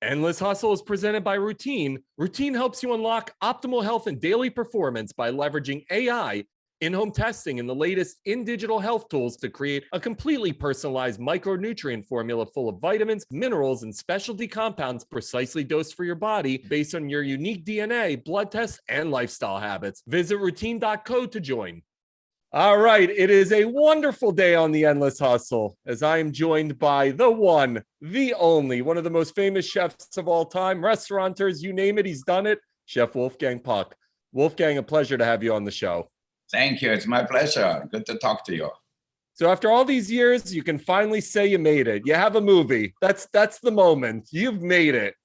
Endless Hustle is presented by Routine. Routine helps you unlock optimal health and daily performance by leveraging AI, in-home testing, and the latest in digital health tools to create a completely personalized micronutrient formula full of vitamins, minerals, and specialty compounds precisely dosed for your body based on your unique DNA, blood tests, and lifestyle habits. Visit routine.co to join. All right, it is a wonderful day on the Endless Hustle as I am joined by the one, the only, one of the most famous chefs of all time, restaurateurs, you name it, he's done it, Chef Wolfgang Puck. Wolfgang, a pleasure to have you on the show. Thank you. It's my pleasure. Good to talk to you. So after all these years, you can finally say you made it. You have a movie. That's the moment. You've made it.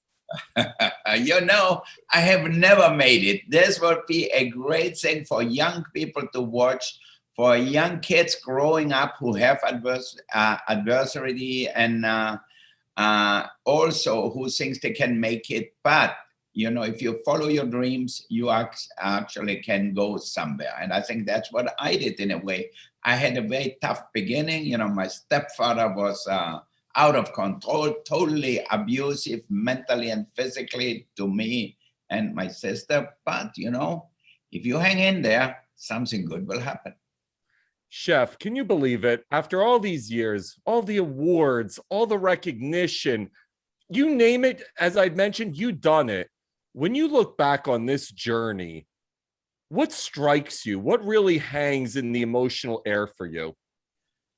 I have never made it. This would be a great thing for young people to watch, for young kids growing up who have adversity and also who thinks they can make it. But, if you follow your dreams, you actually can go somewhere. And I think that's what I did in a way. I had a very tough beginning. My stepfather was out of control, totally abusive mentally and physically to me and my sister. But, if you hang in there, something good will happen. Chef, can you believe it? After all these years, all the awards, all the recognition, you name it, as I'd mentioned, you've done it. When you look back on this journey, what strikes you? What really hangs in the emotional air for you?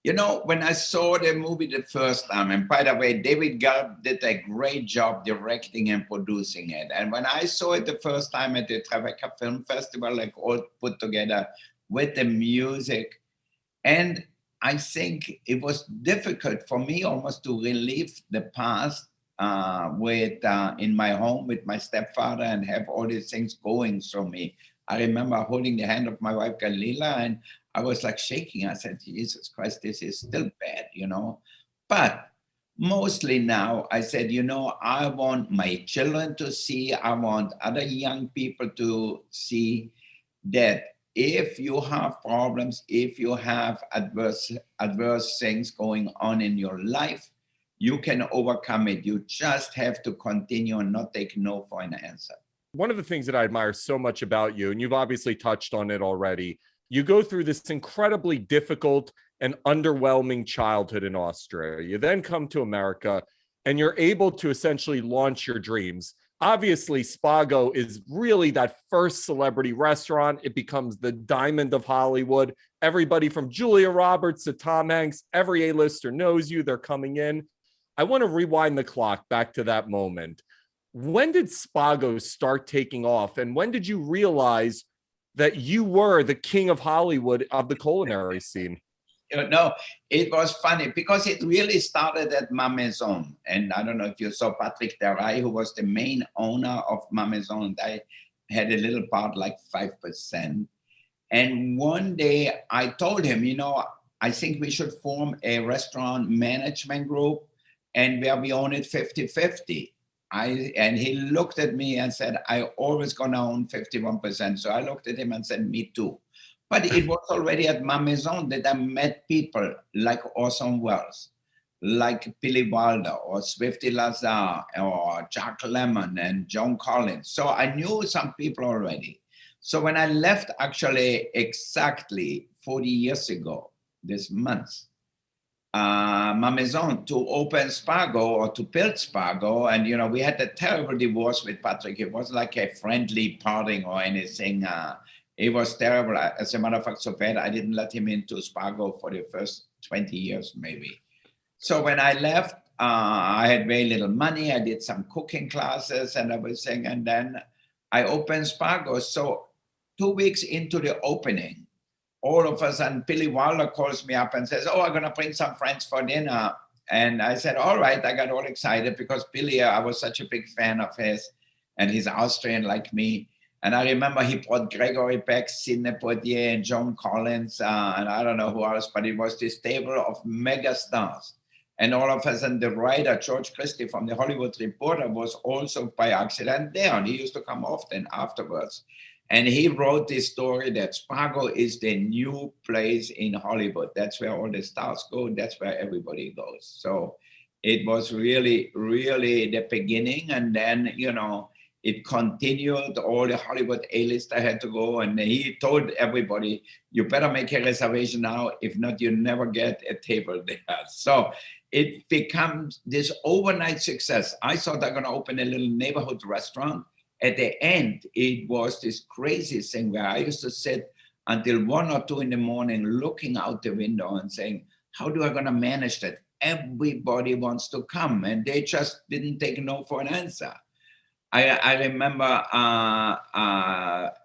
When I saw the movie the first time, and by the way, David Garb did a great job directing and producing it. And when I saw it the first time at the Tribeca Film Festival, all put together with the music, and I think it was difficult for me almost to relive the past in my home with my stepfather and have all these things going through me. I remember holding the hand of my wife, Galila, and I was like shaking. I said, Jesus Christ, this is still bad, But mostly now I said, I want my children to see, I want other young people to see that if you have problems, if you have adverse things going on in your life, you can overcome it. You just have to continue and not take no for an answer. One of the things that I admire so much about you, and you've obviously touched on it already, you go through this incredibly difficult and underwhelming childhood in Austria. You then come to America and you're able to essentially launch your dreams. Obviously, Spago is really that first celebrity restaurant. It becomes the diamond of Hollywood. Everybody from Julia Roberts to Tom Hanks, every A-lister knows you. They're coming in. I want to rewind the clock back to that moment. When did Spago start taking off? And when did you realize that you were the king of Hollywood of the culinary scene? It was funny because it really started at Ma Maison. And I don't know if you saw Patrick Deray, who was the main owner of Ma Maison. And I had a little part, like 5%. And one day I told him, I think we should form a restaurant management group and where we own it 50-50. And he looked at me and said, I always gonna own 51%. So I looked at him and said, me too. But it was already at Ma Maison that I met people like Orson Welles, like Billy Wilder or Swifty Lazar or Jack Lemmon and Joan Collins. So I knew some people already. So when I left actually exactly 40 years ago, this month, Ma Maison to open Spago or to build Spago. And, we had a terrible divorce with Patrick. It wasn't like a friendly parting or anything. It was terrible. As a matter of fact, so bad, I didn't let him into Spago for the first 20 years, maybe. So when I left, I had very little money. I did some cooking classes and everything. And then I opened Spago. So 2 weeks into the opening, all of a sudden, Billy Wilder calls me up and says, I'm going to bring some friends for dinner. And I said, all right. I got all excited because Billy, I was such a big fan of his, and he's Austrian like me. And I remember he brought Gregory Peck, Sidney Poitier, and Joan Collins, and I don't know who else, but it was this table of mega stars. And all of a sudden, the writer, George Christie from the Hollywood Reporter, was also by accident there. And he used to come often afterwards. And he wrote this story that Spago is the new place in Hollywood. That's where all the stars go. That's where everybody goes. So It was really, really the beginning. And then, you know, it continued. All the Hollywood A-lister had to go. And he told everybody, you better make a reservation now. If not, you never get a table there. So it becomes this overnight success. I thought I'm going to open a little neighborhood restaurant. At the end, it was this crazy thing where I used to sit until 1 or 2 in the morning looking out the window and saying, how do I going to manage that? Everybody wants to come, and they just didn't take no for an answer. I remember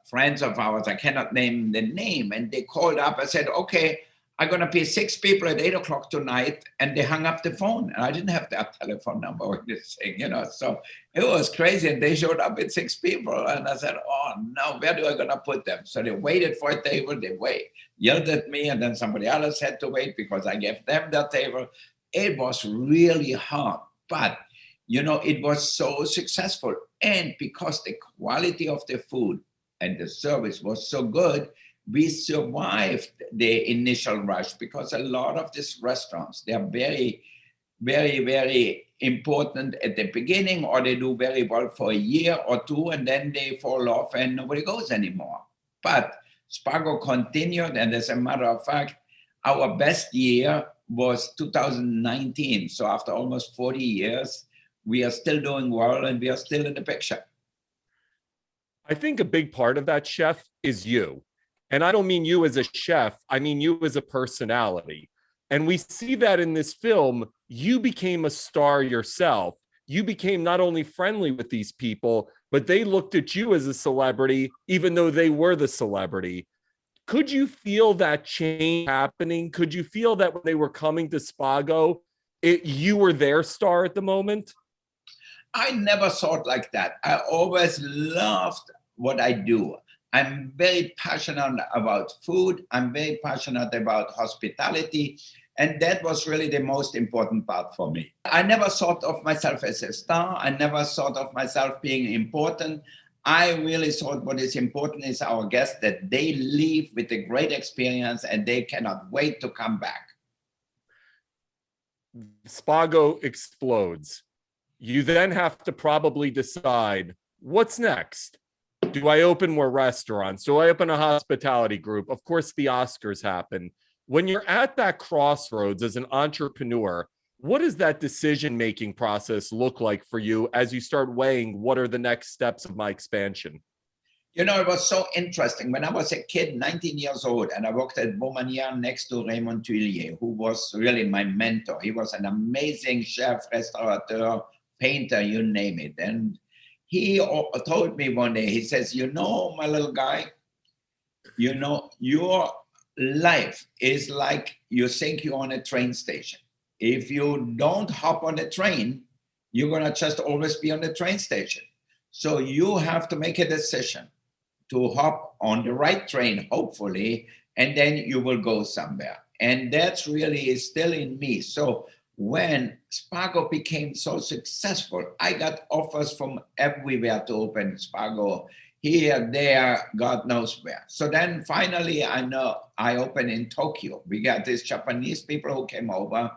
friends of ours, I cannot name the name, and they called up and said, okay, I'm going to pay 6 people at 8 o'clock tonight, and they hung up the phone. And I didn't have their telephone number or this thing, you know. So it was crazy, and they showed up with 6 people, and I said, oh no, where do I going to put them? So they waited for a table, yelled at me, and then somebody else had to wait because I gave them their table. It was really hard, but you know, it was so successful. And because the quality of the food and the service was so good, we survived the initial rush, because a lot of these restaurants, they're very, very, very important at the beginning, or they do very well for a year or 2, and then they fall off and nobody goes anymore. But Spago continued, and as a matter of fact, our best year was 2019. So after almost 40 years, we are still doing well, and we are still in the picture. I think a big part of that, chef, is you. And I don't mean you as a chef, I mean you as a personality. And we see that in this film. You became a star yourself. You became not only friendly with these people, but they looked at you as a celebrity, even though they were the celebrity. Could you feel that change happening? Could you feel that when they were coming to Spago, you were their star at the moment? I never thought like that. I always loved what I do. I'm very passionate about food. I'm very passionate about hospitality. And that was really the most important part for me. I never thought of myself as a star. I never thought of myself being important. I really thought what is important is our guests, that they leave with a great experience and they cannot wait to come back. Spago explodes. You then have to probably decide, what's next? Do I open more restaurants? Do I open a hospitality group? Of course, the Oscars happen. When you're at that crossroads as an entrepreneur, what does that decision-making process look like for you as you start weighing what are the next steps of my expansion? You know, it was so interesting. When I was a kid, 19 years old, and I worked at Beaumanière next to Raymond Tuillier, who was really my mentor. He was an amazing chef, restaurateur, painter, you name it. And he told me one day, he says, you know, my little guy, you know, your life is like you think you're on a train station. If you don't hop on the train, you're going to just always be on the train station. So you have to make a decision to hop on the right train, hopefully, and then you will go somewhere. And that's really is still in me. So when Spago became so successful, I got offers from everywhere to open Spago, here, there, God knows where. So then finally, I know I opened in Tokyo. We got these Japanese people who came over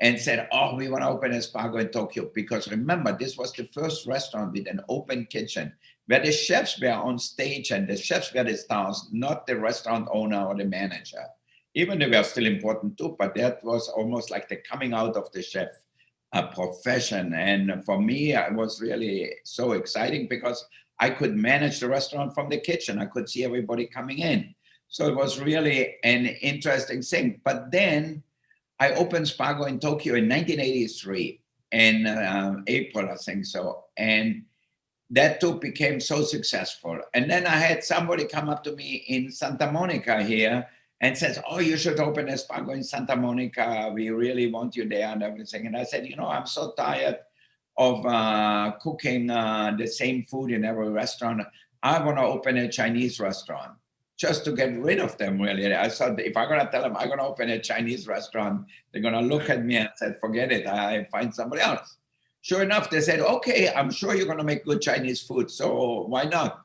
and said, oh, we want to open a Spago in Tokyo. Because remember, this was the first restaurant with an open kitchen where the chefs were on stage and the chefs were the stars, not the restaurant owner or the manager. Even they were still important too, but that was almost like the coming out of the chef profession. And for me, it was really so exciting because I could manage the restaurant from the kitchen. I could see everybody coming in. So it was really an interesting thing. But then I opened Spago in Tokyo in 1983, in April, I think so. And that too became so successful. And then I had somebody come up to me in Santa Monica here and says, oh, you should open a Spago in Santa Monica. We really want you there and everything. And I said, you know, I'm so tired of cooking the same food in every restaurant. I want to open a Chinese restaurant just to get rid of them, really. I thought if I'm going to tell them I'm going to open a Chinese restaurant, they're going to look at me and say, forget it, I find somebody else. Sure enough, they said, okay, I'm sure you're going to make good Chinese food, so why not?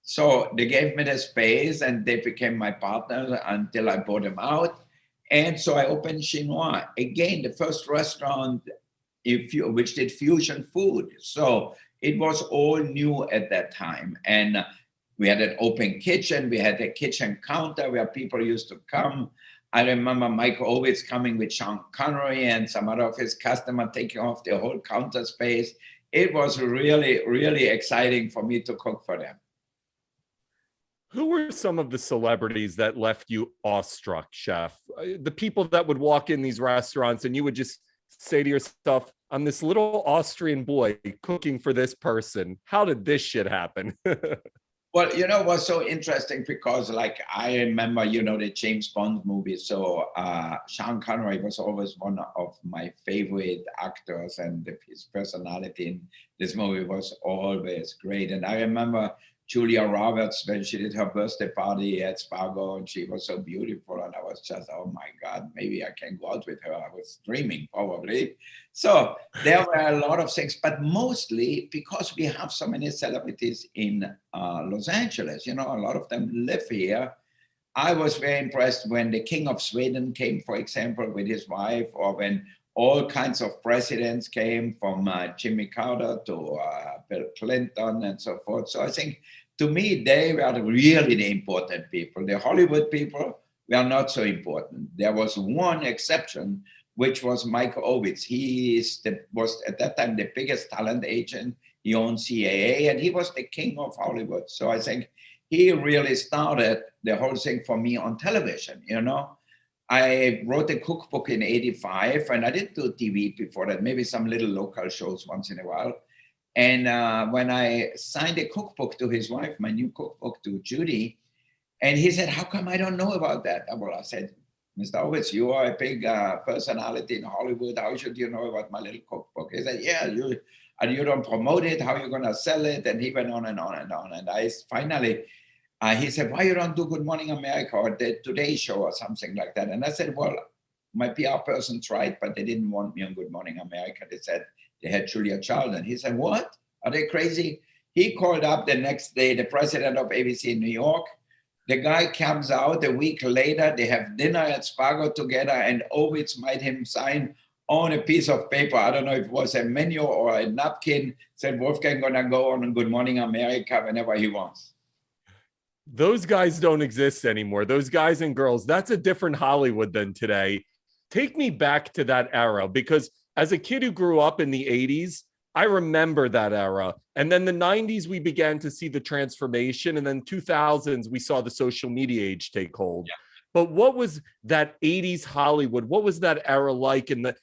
So they gave me the space and they became my partner until I bought them out. And so I opened Chinois. Again, the first restaurant which did fusion food. So it was all new at that time. And we had an open kitchen. We had a kitchen counter where people used to come. I remember Mike Ovitz coming with Sean Connery and some other of his customers taking off the whole counter space. It was really, really exciting for me to cook for them. Who were some of the celebrities that left you awestruck, chef? The people that would walk in these restaurants and you would just say to yourself, I'm this little Austrian boy cooking for this person. How did this shit happen? Well, you know, it was so interesting because, like, I remember, you know, the James Bond movies. So Sean Connery was always one of my favorite actors, and his personality in this movie was always great. And I remember Julia Roberts, when she did her birthday party at Spago, and she was so beautiful, and I was just, oh my God, maybe I can go out with her. I was dreaming, probably. So there were a lot of things, but mostly because we have so many celebrities in Los Angeles, you know, a lot of them live here. I was very impressed when the King of Sweden came, for example, with his wife, or when all kinds of presidents came, from Jimmy Carter to Bill Clinton and so forth. So I think, to me, they were really the important people. The Hollywood people were not so important. There was one exception, which was Mike Ovitz. He was at that time the biggest talent agent. He owned CAA, and he was the king of Hollywood. So I think he really started the whole thing for me on television, you know. I wrote a cookbook in '85, and I didn't do TV before that, maybe some little local shows once in a while. And when I signed a cookbook to his wife, my new cookbook to Judy, and he said, how come I don't know about that? Well, I said, Mr. Ovitz, you are a big personality in Hollywood. How should you know about my little cookbook? He said, yeah, you don't promote it. How are you going to sell it? And he went on and on and on. And I finally, he said, why you don't do Good Morning America or the Today Show or something like that? And I said, well, my PR person tried, but they didn't want me on Good Morning America. They said they had Julia Child. And he said, what? Are they crazy? He called up the next day, the president of ABC in New York. The guy comes out a week later. They have dinner at Spago together, and Ovitz made him sign on a piece of paper. I don't know if it was a menu or a napkin. Said Wolfgang gonna go on Good Morning America whenever he wants. Those guys don't exist anymore. Those guys and girls, that's a different Hollywood than today. Take me back to that era, because as a kid who grew up in the 80s, I remember that era. And then the 90s, we began to see the transformation. And then 2000s, we saw the social media age take hold. Yeah. But what was that 80s Hollywood? What was that era like, and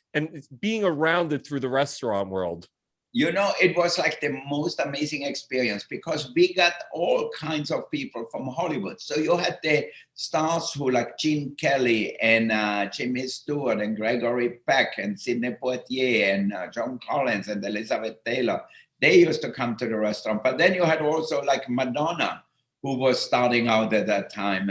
being around it through the restaurant world? You know, it was like the most amazing experience, because we got all kinds of people from Hollywood. So you had the stars who, like Gene Kelly and Jimmy Stewart and Gregory Peck and Sidney Poitier and John Collins and Elizabeth Taylor. They used to come to the restaurant. But then you had also like Madonna, who was starting out at that time.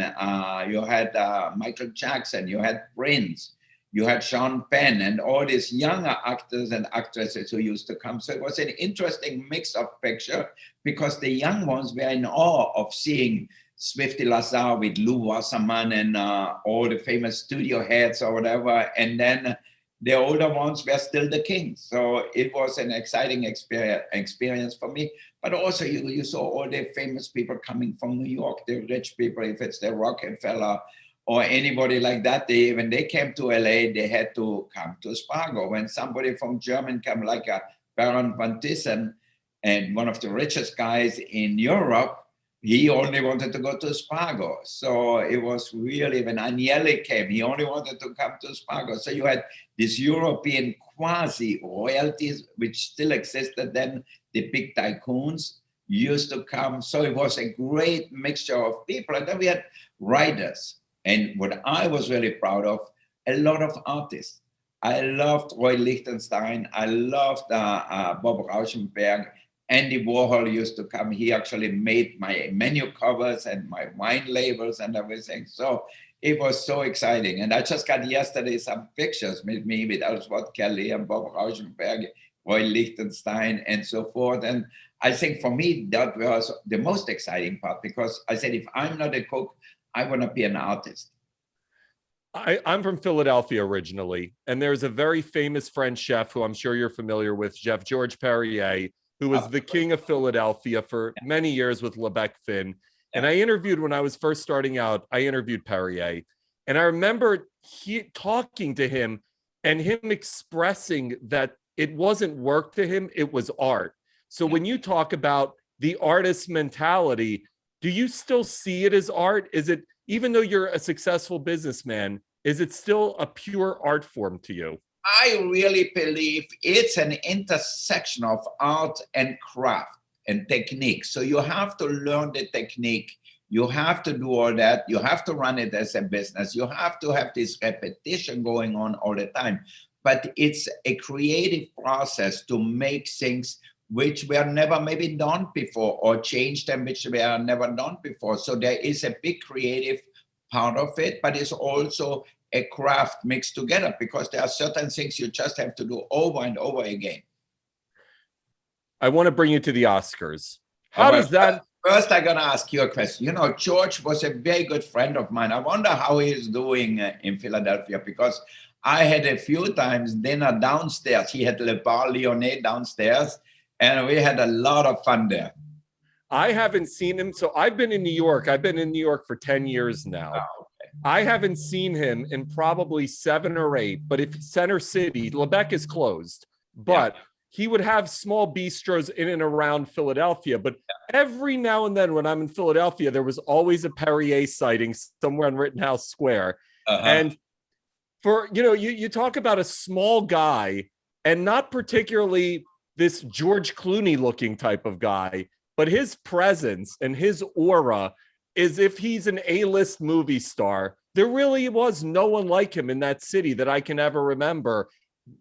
You had Michael Jackson, you had Prince. You had Sean Penn and all these younger actors and actresses who used to come. So it was an interesting mix of picture, because the young ones were in awe of seeing Swifty Lazar with Lou Wasserman and all the famous studio heads or whatever. And then the older ones were still the kings. So it was an exciting experience for me. But also you saw all the famous people coming from New York, the rich people, if it's the Rockefeller or anybody like that. When they came to LA, they had to come to Spago. When somebody from Germany came, like a Baron von Thyssen, and one of the richest guys in Europe, he only wanted to go to Spago. So it was really, when Agnelli came, he only wanted to come to Spago. So you had these European quasi-royalties, which still existed then. The big tycoons used to come. So it was a great mixture of people. And then we had writers. And what I was really proud of, a lot of artists. I loved Roy Lichtenstein. I loved Bob Rauschenberg. Andy Warhol used to come. He actually made my menu covers and my wine labels and everything. So it was so exciting. And I just got yesterday some pictures with me with Ellsworth Kelly and Bob Rauschenberg, Roy Lichtenstein, and so forth. And I think for me, that was the most exciting part, because I said, if I'm not a cook, I want to be an artist. I'm from Philadelphia originally, and there's a very famous French chef who I'm sure you're familiar with, Chef George Perrier, who was the king of Philadelphia for many years with Lebec Fin. And I interviewed, when I was first starting out, I interviewed Perrier. And I remember talking to him and him expressing that it wasn't work to him, it was art. So when you talk about the artist mentality, do you still see it as art? Is it, even though you're a successful businessman, is it still a pure art form to you? I really believe it's an intersection of art and craft and technique. So you have to learn the technique. You have to do all that. You have to run it as a business. You have to have this repetition going on all the time. But it's a creative process to make things which were never maybe done before, or change them which were never done before. So there is a big creative part of it, but it's also a craft mixed together, because there are certain things you just have to do over and over again. I want to bring you to the Oscars. How does that... First, I'm going to ask you a question. You know, George was a very good friend of mine. I wonder how he is doing in Philadelphia, because I had a few times dinner downstairs. He had Le Bar Lyonnais downstairs, and we had a lot of fun there. I haven't seen him. So I've been in New York. I've been in New York for 10 years now. Oh, okay. I haven't seen him in probably 7 or 8, but if Center City, Lebec is closed, but he would have small bistros in and around Philadelphia. But every now and then when I'm in Philadelphia, there was always a Perrier sighting somewhere on Rittenhouse Square. And for, you know, you talk about a small guy, and not particularly this George Clooney looking type of guy, but his presence and his aura is, if he's an A-list movie star, there really was no one like him in that city that I can ever remember.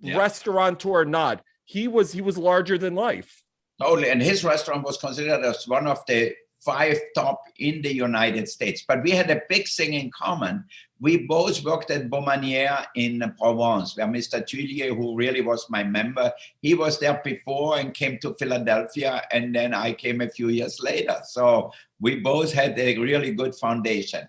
Restaurateur or not, he was larger than life. Totally, and his restaurant was considered as one of the 5 top in the United States. But we had a big thing in common. We both worked at Beaumanière in Provence, where Mr. Tuillier, who really was my member, he was there before and came to Philadelphia, and then I came a few years later. So we both had a really good foundation.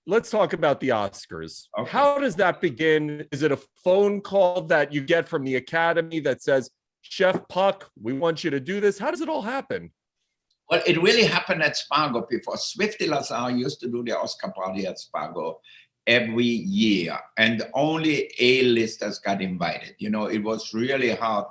Let's talk about the Oscars. Okay. How does that begin? Is it a phone call that you get from the Academy that says, Chef Puck, we want you to do this? How does it all happen? Well, it really happened at Spago before. Swifty Lazar used to do the Oscar party at Spago every year, and only A-listers got invited. You know, it was really hard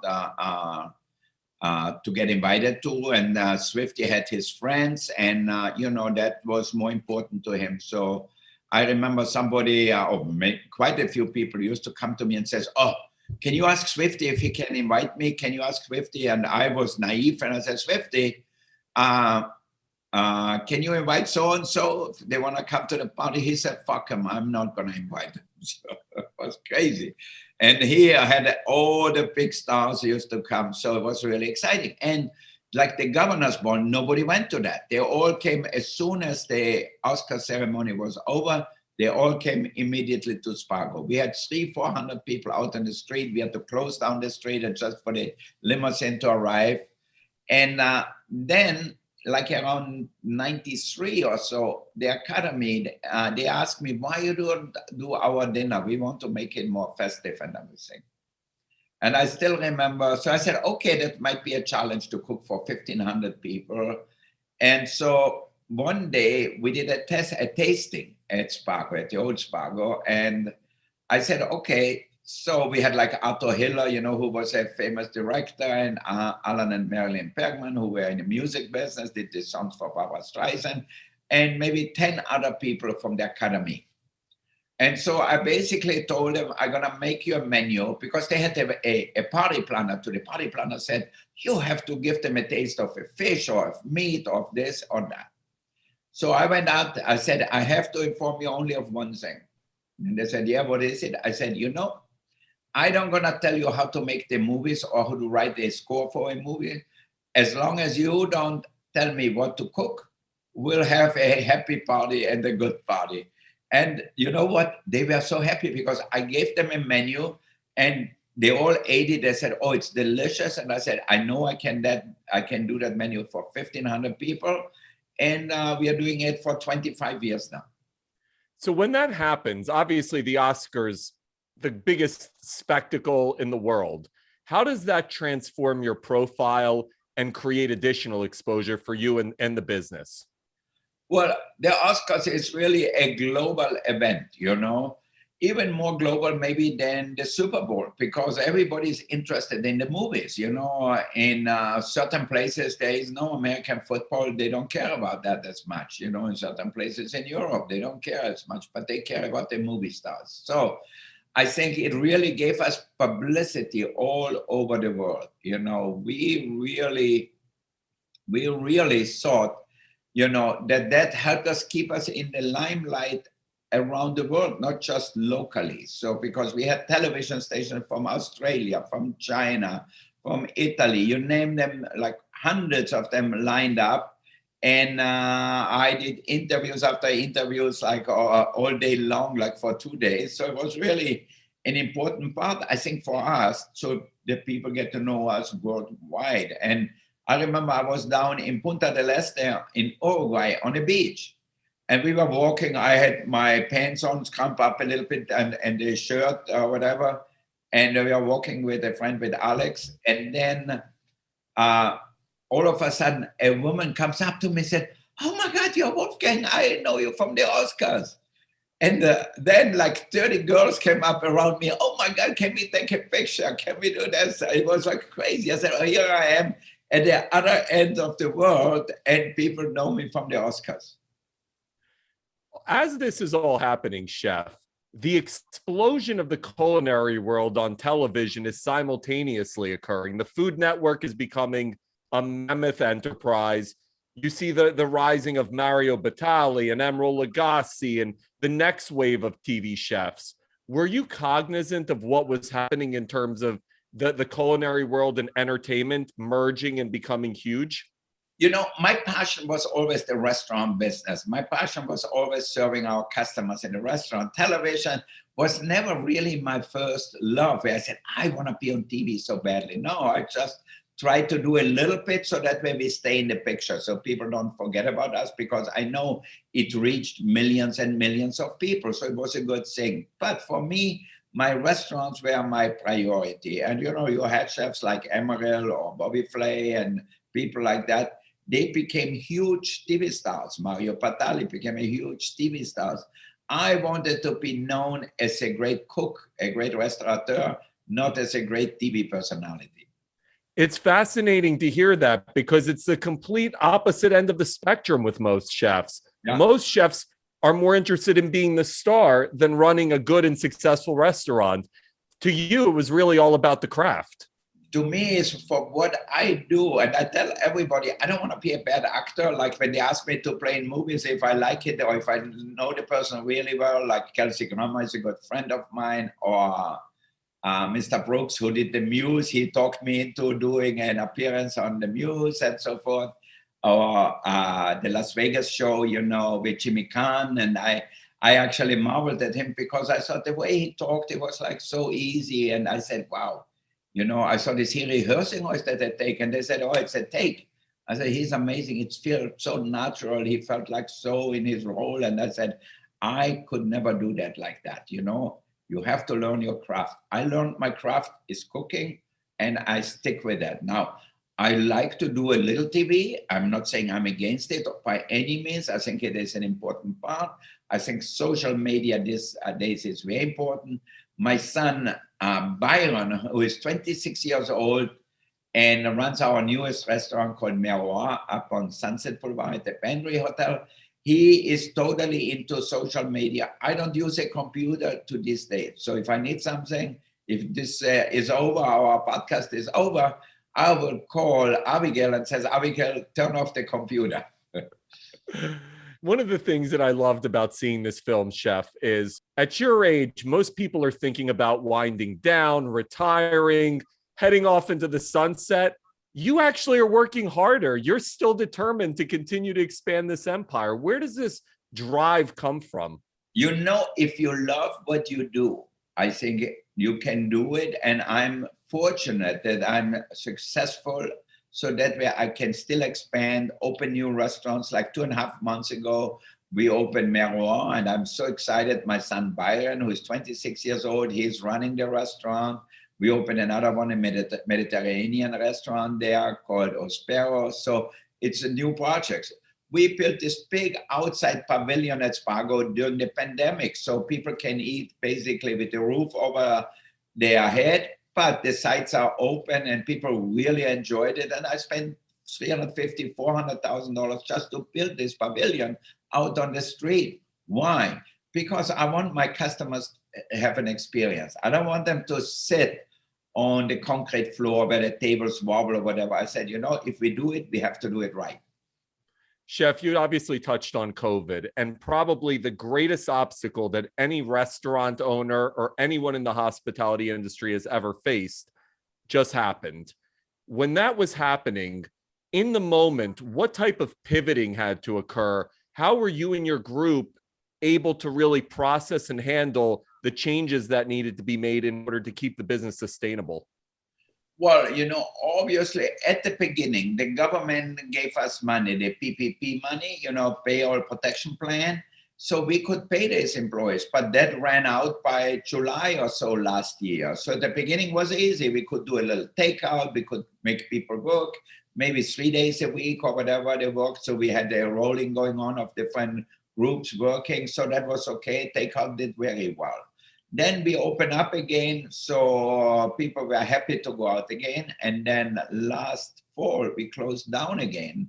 to get invited to, and Swifty had his friends, and, you know, that was more important to him. So I remember somebody, quite a few people used to come to me and says, oh, can you ask Swifty if he can invite me? Can you ask Swifty? And I was naive, and I said, Swifty, can you invite so-and-so if they want to come to the party? He said, fuck him, I'm not going to invite them. So it was crazy. And he had all the big stars used to come. So it was really exciting. And like the governor's ball, nobody went to that. They all came as soon as the Oscar ceremony was over. They all came immediately to Spago. We had 300-400 people out on the street. We had to close down the street just for the limousine to arrive. And then, like around 93 or so, the Academy, they asked me, why you do our dinner? We want to make it more festive and everything. And I still remember, so I said, okay, that might be a challenge to cook for 1,500 people. And so one day we did a tasting at Spago, at the old Spago. And I said, okay, so we had like Arthur Hiller, you know, who was a famous director, and Alan and Marilyn Bergman, who were in the music business, did the songs for Barbra Streisand, and maybe 10 other people from the Academy. And so I basically told them, I'm going to make you a menu, because they had a party planner. To the party planner said, you have to give them a taste of a fish or of meat or of this or that. So I went out, I said, I have to inform you only of one thing. And they said, yeah, what is it? I said, you know, I don't going to tell you how to make the movies or how to write a score for a movie. As long as you don't tell me what to cook, we'll have a happy party and a good party. And you know what? They were so happy, because I gave them a menu and they all ate it. They said, oh, it's delicious. And I said, I know I can do that menu for 1,500 people. And we are doing it for 25 years now. So when that happens, obviously the Oscars, the biggest spectacle in the world, how does that transform your profile and create additional exposure for you and the business? Well, the Oscars is really a global event, you know, even more global maybe than the Super Bowl, because everybody's interested in the movies, you know. In certain places, there is no American football. They don't care about that as much, you know. In certain places in Europe, they don't care as much, but they care about the movie stars. So I think it really gave us publicity all over the world. You know, we really thought, you know, that helped us keep us in the limelight around the world, not just locally. So because we had television stations from Australia, from China, from Italy, you name them, like hundreds of them lined up. And I did interviews after interviews, like all day long, like for 2 days. So it was really an important part, I think, for us, so that people get to know us worldwide. And I remember I was down in Punta del Este in Uruguay on a beach. And we were walking. I had my pants on, scrump up a little bit, and the shirt or whatever. And we were walking with a friend, with Alex. And then all of a sudden, a woman comes up to me and said, "Oh my God, you're Wolfgang. I know you from the Oscars." And then like 30 girls came up around me. "Oh my God, can we take a picture? Can we do this?" It was like crazy. I said, "Oh, here I am at the other end of the world, and people know me from the Oscars." As this is all happening, Chef, the explosion of the culinary world on television is simultaneously occurring. The Food Network is becoming a mammoth enterprise. You see the rising of Mario Batali and Emeril Lagasse and the next wave of TV chefs. Were you cognizant of what was happening in terms of the culinary world and entertainment merging and becoming huge? You know, my passion was always the restaurant business. My passion was always serving our customers in the restaurant. Television was never really my first love, where I said, I want to be on TV so badly. No, I just tried to do a little bit so that way we stay in the picture, so people don't forget about us, because I know it reached millions and millions of people. So it was a good thing. But for me, my restaurants were my priority. And, you know, you had chefs like Emeril or Bobby Flay and people like that. They became huge TV stars. Mario Batali became a huge TV star. I wanted to be known as a great cook, a great restaurateur, not as a great TV personality. It's fascinating to hear that, because it's the complete opposite end of the spectrum with most chefs. Yeah. Most chefs are more interested in being the star than running a good and successful restaurant. To you, it was really all about the craft. To me, is for what I do. And I tell everybody, I don't want to be a bad actor. Like when they ask me to play in movies, if I like it or if I know the person really well, like Kelsey Grammer is a good friend of mine, or Mr. Brooks, who did the Muse, he talked me into doing an appearance on the Muse and so forth, or the Las Vegas show, you know, with Jimmy Kahn. And I actually marveled at him, because I thought the way he talked, it was like so easy. And I said, wow. You know, I thought, is he rehearsing or is that a take? And they said, oh, it's a take. I said, he's amazing. It feels so natural. He felt like so in his role. And I said, I could never do that like that. You know, you have to learn your craft. I learned my craft is cooking, and I stick with that. Now, I like to do a little TV. I'm not saying I'm against it by any means. I think it is an important part. I think social media these days is very important. My son, Byron, who is 26 years old and runs our newest restaurant called Miroir up on Sunset Boulevard at the Penry Hotel, he is totally into social media. I don't use a computer to this day. So if I need something, if this is over, our podcast is over, I will call Abigail and says, Abigail, turn off the computer. One of the things that I loved about seeing this film, Chef, is at your age, most people are thinking about winding down, retiring, heading off into the sunset. You actually are working harder. You're still determined to continue to expand this empire. Where does this drive come from? You know, if you love what you do, I think you can do it. And I'm fortunate that I'm successful, so that way I can still expand, open new restaurants. Like 2.5 months ago, we opened Meron, and I'm so excited. My son Byron, who is 26 years old, he's running the restaurant. We opened another one, a Mediterranean restaurant there called Ospero. So it's a new project. We built this big outside pavilion at Spago during the pandemic, so people can eat basically with the roof over their head, but the sites are open and people really enjoyed it. And I spent $350,000, $400,000 just to build this pavilion out on the street. Why? Because I want my customers to have an experience. I don't want them to sit on the concrete floor where the tables wobble or whatever. I said, if we do it, we have to do it right. Chef, you obviously touched on COVID, and probably the greatest obstacle that any restaurant owner or anyone in the hospitality industry has ever faced just happened. When that was happening, in the moment, what type of pivoting had to occur? How were you and your group able to really process and handle the changes that needed to be made in order to keep the business sustainable? Well, obviously at the beginning, the government gave us money, the PPP money, payroll protection plan. So we could pay these employees, but that ran out by July or so last year. So at the beginning was easy. We could do a little takeout. We could make people work maybe 3 days a week or whatever they worked. So we had a rolling going on of different groups working. So that was okay. Takeout did very well. Then we opened up again, so people were happy to go out again. And then last fall, we closed down again.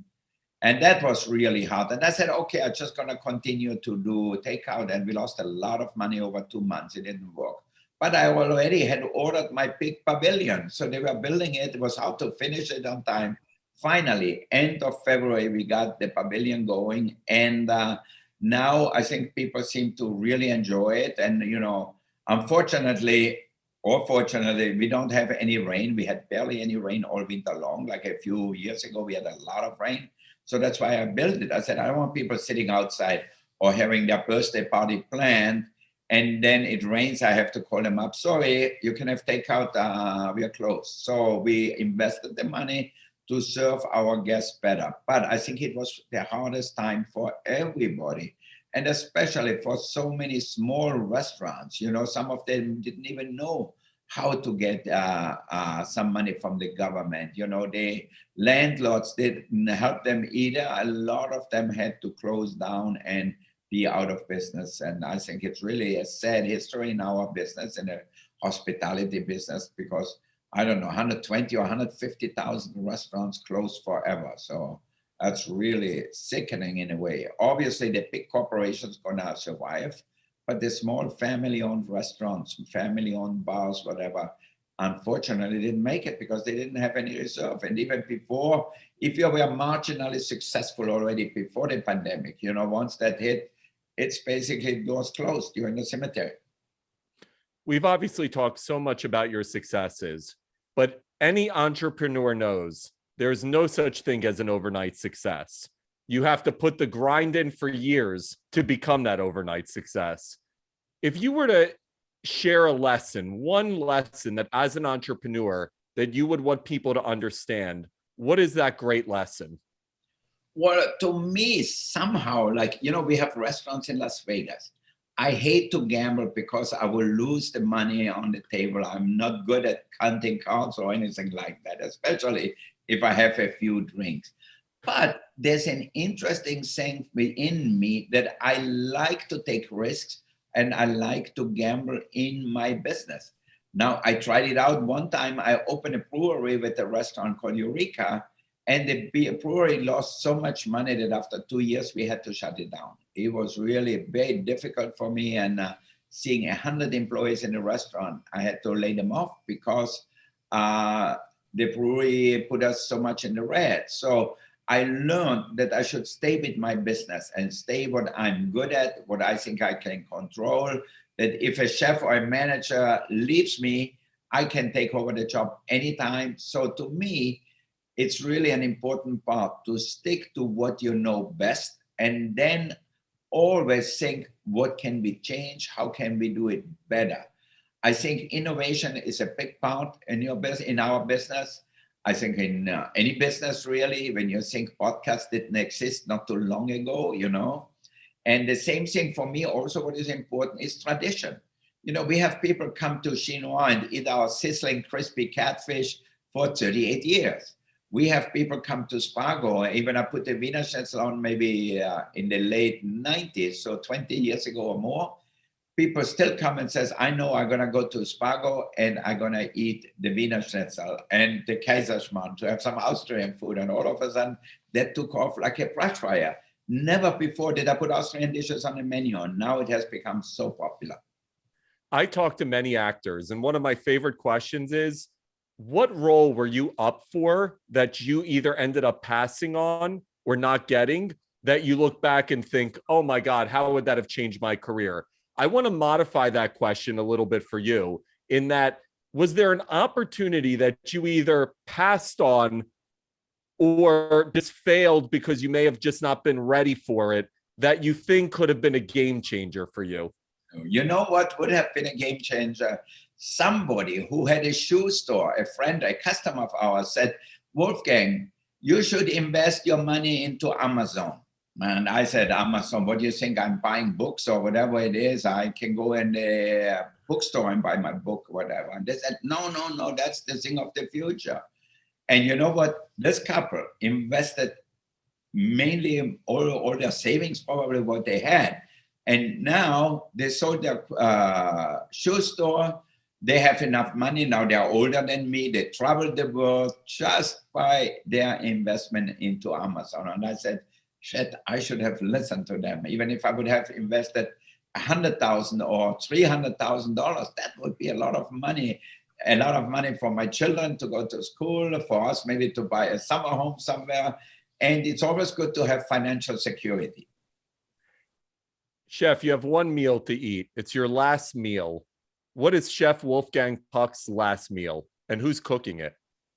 And that was really hard. And I said, okay, I'm just going to continue to do takeout. And we lost a lot of money over 2 months. It didn't work. But I already had ordered my big pavilion. So they were building it. It was hard to finish it on time. Finally, end of February, we got the pavilion going. And now I think people seem to really enjoy it. And, unfortunately, or fortunately, we don't have any rain. We had barely any rain all winter long. Like a few years ago, we had a lot of rain. So that's why I built it. I said, I don't want people sitting outside or having their birthday party planned, and then it rains. I have to call them up. Sorry, you can have takeout. We are closed. So we invested the money to serve our guests better. But I think it was the hardest time for everybody. And especially for so many small restaurants, some of them didn't even know how to get some money from the government. The landlords didn't help them either. A lot of them had to close down and be out of business. And I think it's really a sad history in our business, in the hospitality business, because I don't know, 120 or 150,000 restaurants closed forever. So that's really sickening in a way. Obviously, the big corporations gonna survive, but the small family-owned restaurants, family-owned bars, whatever, unfortunately didn't make it because they didn't have any reserve. And even before, if you were marginally successful already before the pandemic, once that hit, it's basically doors closed. You're in the cemetery. We've obviously talked so much about your successes, but any entrepreneur knows there's no such thing as an overnight success. You have to put the grind in for years to become that overnight success. If you were to share a lesson, one lesson that as an entrepreneur that you would want people to understand, what is that great lesson? Well, to me, somehow, we have restaurants in Las Vegas. I hate to gamble because I will lose the money on the table. I'm not good at counting cards or anything like that, especially if I have a few drinks. But there's an interesting thing within me that I like to take risks and I like to gamble in my business. Now, I tried it out one time. I opened a brewery with a restaurant called Eureka, and the brewery lost so much money that after 2 years, we had to shut it down. It was really very difficult for me. And seeing 100 employees in the restaurant, I had to lay them off because the brewery put us so much in the red. So I learned that I should stay with my business and stay what I'm good at, what I think I can control, that if a chef or a manager leaves me, I can take over the job anytime. So to me, it's really an important part to stick to what you know best and then always think, what can we change? How can we do it better? I think innovation is a big part in your business, in our business. I think in any business, really, when you think podcasts didn't exist not too long ago, And the same thing for me also, what is important is tradition. You know, we have people come to Chinois and eat our sizzling crispy catfish for 38 years. We have people come to Spago, even I put the Wiener Schnitzel on maybe in the late 90s, so 20 years ago or more. People still come and says, I know I'm going to go to Spago and I'm going to eat the Wiener Schnitzel and the Kaiserschmarrn to have some Austrian food. And all of a sudden, that took off like a brush fire. Never before did I put Austrian dishes on the menu, and now it has become so popular. I talk to many actors, and one of my favorite questions is, what role were you up for that you either ended up passing on or not getting, that you look back and think, oh my God, how would that have changed my career? I want to modify that question a little bit for you, in that, was there an opportunity that you either passed on or just failed because you may have just not been ready for it, that you think could have been a game changer for you? You know what would have been a game changer? Somebody who had a shoe store, a friend, a customer of ours, said, Wolfgang, you should invest your money into Amazon. And I said, Amazon, what do you think? I'm buying books or whatever it is. I can go in the bookstore and buy my book, whatever. And they said, no, that's the thing of the future. And you know what? This couple invested mainly all their savings, probably what they had. And now they sold their shoe store. They have enough money. Now they're older than me. They traveled the world just by their investment into Amazon. And I said, shit, I should have listened to them. Even if I would have invested $100,000 or $300,000, that would be a lot of money. A lot of money for my children to go to school, for us maybe to buy a summer home somewhere. And it's always good to have financial security. Chef, you have one meal to eat. It's your last meal. What is Chef Wolfgang Puck's last meal, and who's cooking it?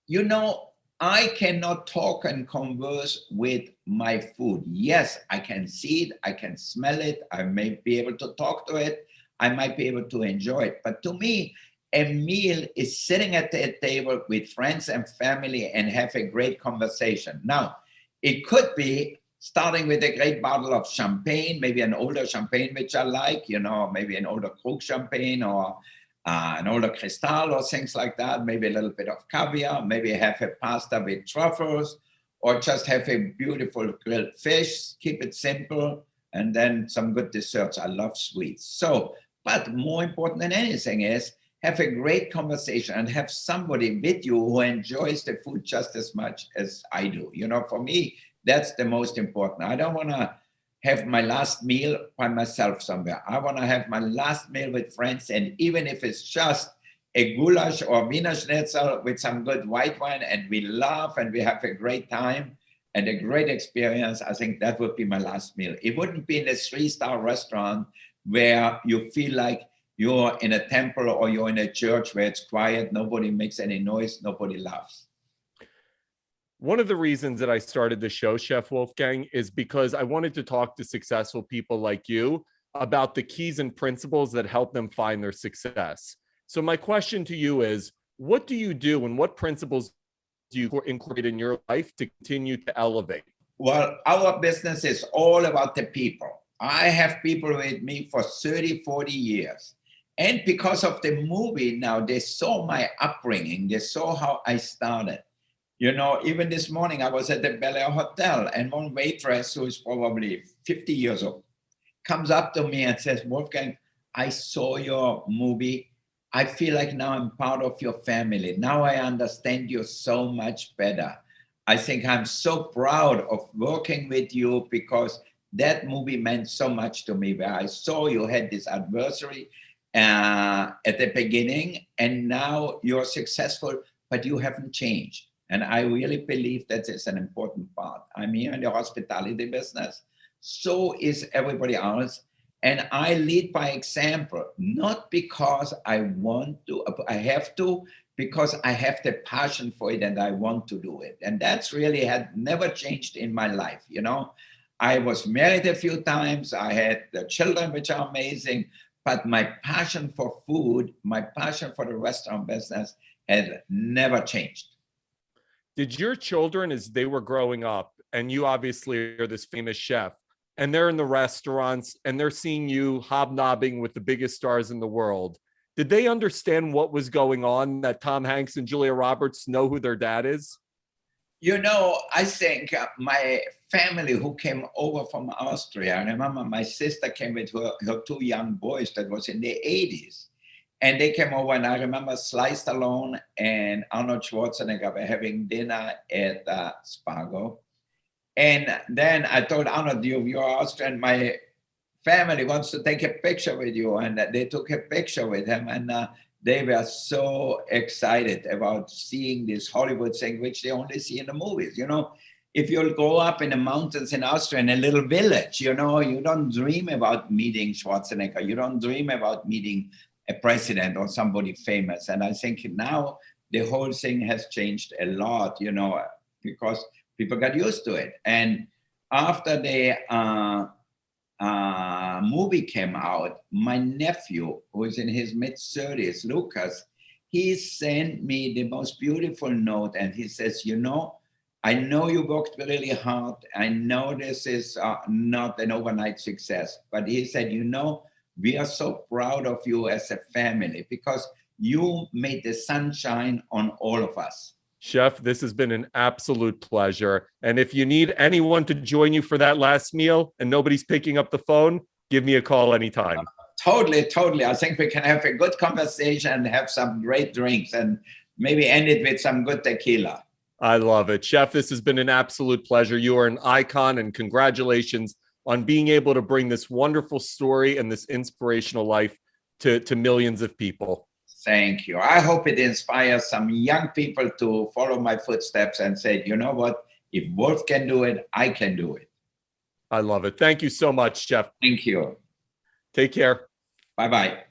You know, I cannot talk and converse with my food. Yes, I can see it, I can smell it, I may be able to talk to it, I might be able to enjoy it. But to me, a meal is sitting at the table with friends and family and have a great conversation. Now, it could be starting with a great bottle of champagne, maybe an older champagne, which I like, you know, maybe an older Krug champagne or an older Cristal or things like that, maybe a little bit of caviar, maybe have a pasta with truffles, or just have a beautiful grilled fish, keep it simple, and then some good desserts. I love sweets. So, but more important than anything is have a great conversation and have somebody with you who enjoys the food just as much as I do. You know, for me, that's the most important. I don't want to have my last meal by myself somewhere. I want to have my last meal with friends. And even if it's just a goulash or Wiener Schnitzel with some good white wine, and we laugh and we have a great time and a great experience, I think that would be my last meal. It wouldn't be in a 3-star restaurant where you feel like you're in a temple or you're in a church where it's quiet, nobody makes any noise, nobody laughs. One of the reasons that I started the show, Chef Wolfgang, is because I wanted to talk to successful people like you about the keys and principles that help them find their success. So my question to you is, what do you do and what principles do you incorporate in your life to continue to elevate? Well, our business is all about the people. I have people with me for 30, 40 years. And because of the movie now, they saw my upbringing. They saw how I started. You know, even this morning, I was at the Bel Air Hotel, and one waitress who is probably 50 years old comes up to me and says, Wolfgang, I saw your movie. I feel like now I'm part of your family. Now I understand you so much better. I think I'm so proud of working with you because that movie meant so much to me, where I saw you had this adversary at the beginning, and now you're successful, but you haven't changed. And I really believe that is an important part. I'm here in the hospitality business. So is everybody else. And I lead by example, not because I want to, I have to, because I have the passion for it and I want to do it. And that's really had never changed in my life. You know, I was married a few times. I had the children, which are amazing. But my passion for food, my passion for the restaurant business has never changed. Did your children, as they were growing up, and you obviously are this famous chef, and they're in the restaurants and they're seeing you hobnobbing with the biggest stars in the world, did they understand what was going on, that Tom Hanks and Julia Roberts know who their dad is? You know, I think my family who came over from Austria, I remember my sister came with her two young boys that was in the 80s. And they came over, and I remember Sly Stallone and Arnold Schwarzenegger were having dinner at Spago. And then I told Arnold, you're Austrian, my family wants to take a picture with you. And they took a picture with him. And they were so excited about seeing this Hollywood thing, which they only see in the movies. You know, if you'll grow up in the mountains in Austria, in a little village, you know, you don't dream about meeting Schwarzenegger. You don't dream about meeting a president or somebody famous. And I think now the whole thing has changed a lot, you know, because people got used to it. And after the movie came out, my nephew, who is in his mid-30s, Lucas, he sent me the most beautiful note. And he says, you know, I know you worked really hard. I know this is not an overnight success. But he said, you know, we are so proud of you as a family because you made the sunshine on all of us. Chef, this has been an absolute pleasure. And if you need anyone to join you for that last meal and nobody's picking up the phone, give me a call anytime. Totally, totally. I think we can have a good conversation and have some great drinks and maybe end it with some good tequila. I love it. Chef, this has been an absolute pleasure. You are an icon, and congratulations on being able to bring this wonderful story and this inspirational life to millions of people. Thank you. I hope it inspires some young people to follow my footsteps and say, you know what, if Wolf can do it, I can do it. I love it. Thank you so much, Chef. Thank you. Take care. Bye-bye.